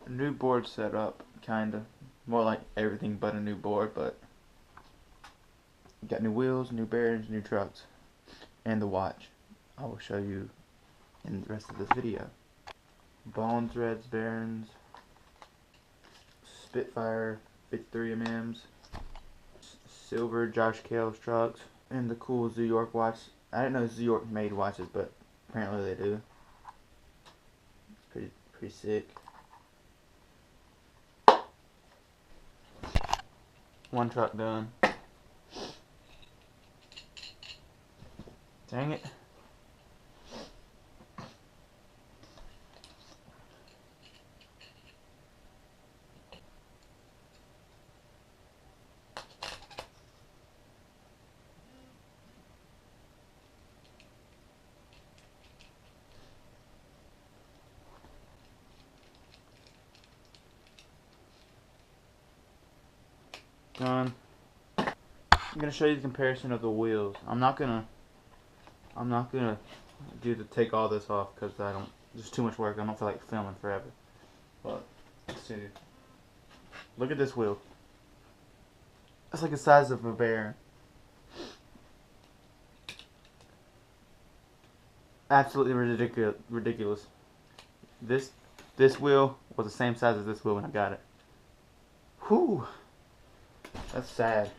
A new board setup, kinda. More like everything but a new board, but got new wheels, new bearings, new trucks, and the watch. I will show you in the rest of this video. Bone threads, bearings, Spitfire 53 mm, silver Josh Kale's trucks, and the cool Zoo York watch. I didn't know Zoo York made watches, but apparently they do. Pretty sick. One truck done. Dang it. Done. I'm gonna show you the comparison of the wheels. I'm not gonna take all this off because I don't. There's too much work. I don't feel like filming forever. But let's see. Look at this wheel. It's like the size of a bear. Absolutely ridiculous. This wheel was the same size as this wheel when I got it. Whew. That's sad.